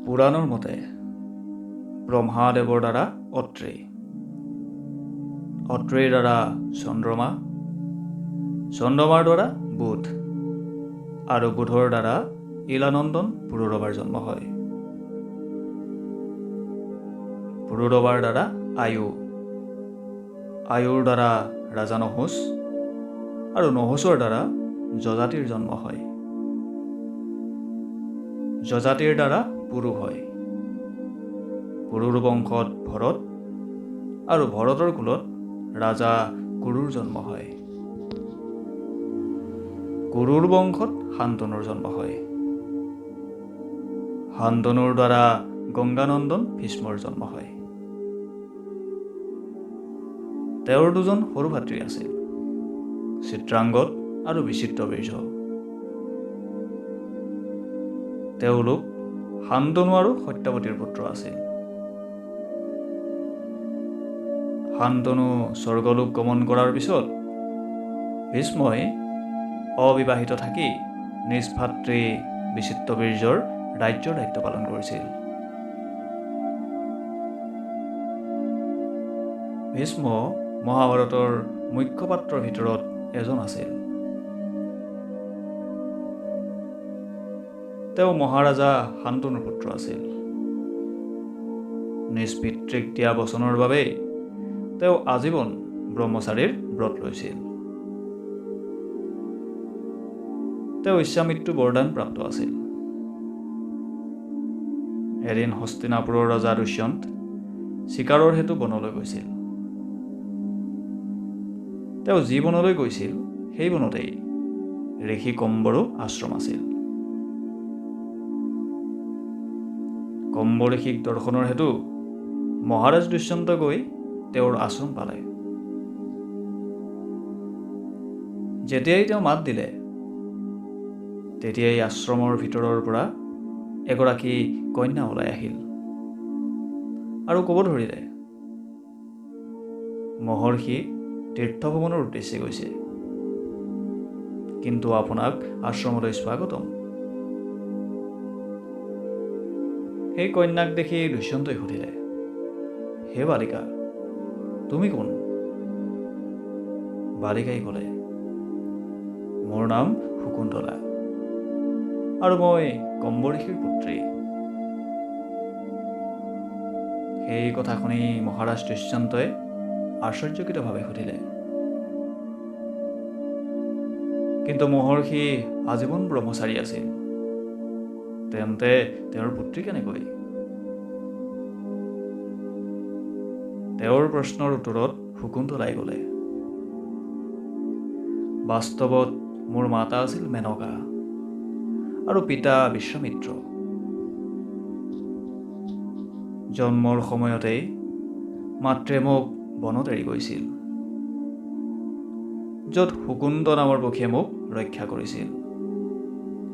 পুৰাণৰ মতে ব্ৰহ্মাদেৱৰ দ্বাৰা অত্ৰেয়, অত্ৰেয়ৰ দ্বাৰা চন্দ্ৰমা, চন্দ্ৰমাৰ দ্বাৰা বুধ আৰু বুধৰ দ্বাৰা ইলানন্দন পুৰুৰবাৰ জন্ম হয়। পুৰুৰবাৰ দ্বাৰা আয়ু, আয়ুৰ দ্বাৰা ৰাজা নহুষ আৰু নহুষৰ দ্বাৰা যযাতিৰ জন্ম হয়। যযাতিৰ দ্বাৰা পুৰু হয়। পুৰুৰ বংশত ভৰত আৰু ভৰতৰ কুলত ৰাজা কুৰুৰ জন্ম হয়। কুৰুৰ বংশত শান্তনুৰ জন্ম হয়। শান্তনুৰ দ্বাৰা গংগানন্দন ভীষ্মৰ জন্ম হয়। তেওঁৰ দুজন সৰু ভাতৃ আছিল, চিত্ৰাংগদ আৰু বিচিত্ৰবীৰ্য। তেওঁলোক শান্তনু আৰু সত্যৱতীৰ পুত্ৰ আছিল। শান্তনু স্বৰ্গলোক গমন কৰাৰ পিছত ভীষ্মই অবিবাহিত থাকি নিজ ভাতৃ বিচিত্ৰবীৰ্যৰ ৰাজ্যৰ দায়িত্ব পালন কৰিছিল। ভীষ্ম মহাভাৰতৰ মুখ্য পাত্ৰৰ ভিতৰত এজন আছিল। তেওঁ মহাৰাজা শান্তনুৰ পুত্ৰ আছিল। নিজ পিতৃক দিয়া বচনৰ বাবে তেওঁ আজীৱন ব্ৰহ্মচাৰীৰ ব্ৰত লৈছিল। তেওঁ ইচ্ছামৃত্যু বৰদান প্ৰাপ্ত আছিল। এদিন হস্তিনাপুৰৰ ৰজা দুষ্যন্ত চিকাৰৰ হেতু বনলৈ গৈছিল। তেওঁ যি বনলৈ গৈছিল সেই বনতেই ঋষি কম্বৰো আশ্ৰম আছিল। কম্ব ঋষিক দৰ্শনৰ হেতু মহাৰাজ দুষ্যন্ত গৈ তেওঁৰ আশ্ৰম পালে। যেতিয়াই তেওঁ মাত দিলে তেতিয়াই আশ্ৰমৰ ভিতৰৰ পৰা এগৰাকী কন্যা ওলাই আহিল আৰু ক'ব ধৰিলে, মহৰ্ষি তীৰ্থভ্ৰমণৰ উদ্দেশ্যে গৈছে, কিন্তু আপোনাক আশ্ৰমলৈ স্বাগতম। সেই কন্যাক দেখি দুষ্যন্তই সুধিলে, হে বালিকা, তুমি কোন? বালিকাই ক'লে, মোৰ নাম শকুন্তলা আৰু মই কম্ব ঋষিৰ পুত্ৰী। সেই কথা শুনি মহাৰাজ দুষ্যন্তই আশ্চৰ্যকিতভাৱে সুধিলে, কিন্তু মহৰ্ষি আজীৱন ব্ৰহ্মচাৰী আছিল, তেন্তে তেওঁৰ পুত্ৰী কেনেকৈ? তেওঁৰ প্ৰশ্নৰ উত্তৰত শকুন্তলাই ক'লে, বাস্তৱত মোৰ মাতা আছিল মেনকা আৰু পিতা বিশ্বামিত্ৰ। জন্মৰ সময়তেই মাতৃয়ে মোক বনত এৰি গৈছিল, য'ত শকুন্ত নামৰ পক্ষীয়ে মোক ৰক্ষা কৰিছিল।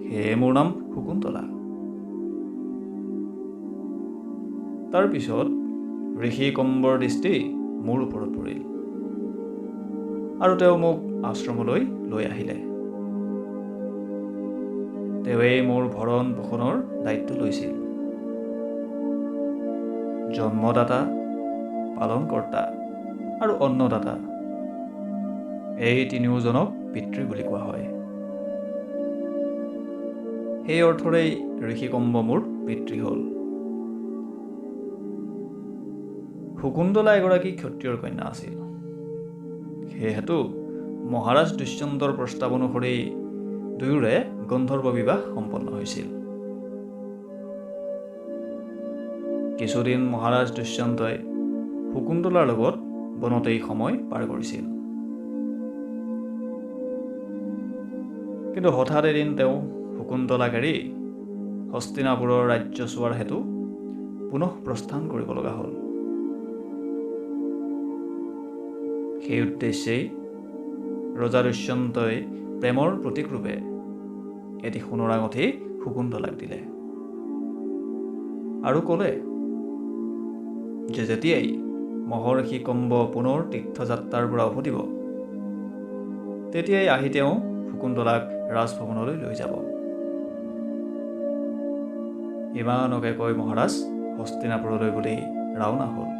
সেয়ে মোৰ নাম শকুন্তলা। তাৰ পিছত ঋষি কম্বৰ দৃষ্টি মোৰ ওপৰত পৰিল আৰু তেওঁ মোক আশ্ৰমলৈ লৈ আহিলে। তেওঁৱেই মোৰ ভৰণ পোষণৰ দায়িত্ব লৈছিল। জন্মদাতা, পালনকৰ্তা আৰু অন্নদাতা, এই তিনিওজনক পিতৃ বুলি কোৱা হয়। সেই অৰ্থৰেই ঋষি কম্ব মোৰ পিতৃ হ'ল। শকুন্তলা এগৰাকী ক্ষত্ৰিয়ৰ কন্যা আছিল। সেয়েহেতু মহাৰাজ দুষ্যন্তৰ প্ৰস্তাৱ অনুসৰি দুয়োৰে গন্ধৰ্ব বিবাহ সম্পন্ন হৈছিল। কিছুদিন মহাৰাজ দুষ্যন্তই শকুন্তলাৰ লগত বনতেই সময় পাৰ কৰিছিল। কিন্তু হঠাৎ এদিন তেওঁ শকুন্তলাক এৰি হস্তিনাপুৰৰ ৰাজ্য চোৱাৰ হেতু পুনঃ প্ৰস্থান কৰিব লগা হ'ল। সেই উদ্দেশ্যেই ৰজা দুষ্যন্তই প্ৰেমৰ প্ৰতীকৰূপে এটি সোণৰ আঙঠি শকুন্তলাক দিলে আৰু ক'লে যে যেতিয়াই মহৰ্ষি কম্ব পুনৰ তীৰ্থযাত্ৰাৰ পৰা উভতিব তেতিয়াই আহি তেওঁ শকুন্তলাক ৰাজভৱনলৈ লৈ যাব। ইমানকে কৈ মহাৰাজ হস্তিনাপুৰলৈ বুলি ৰাওনা হ'ল।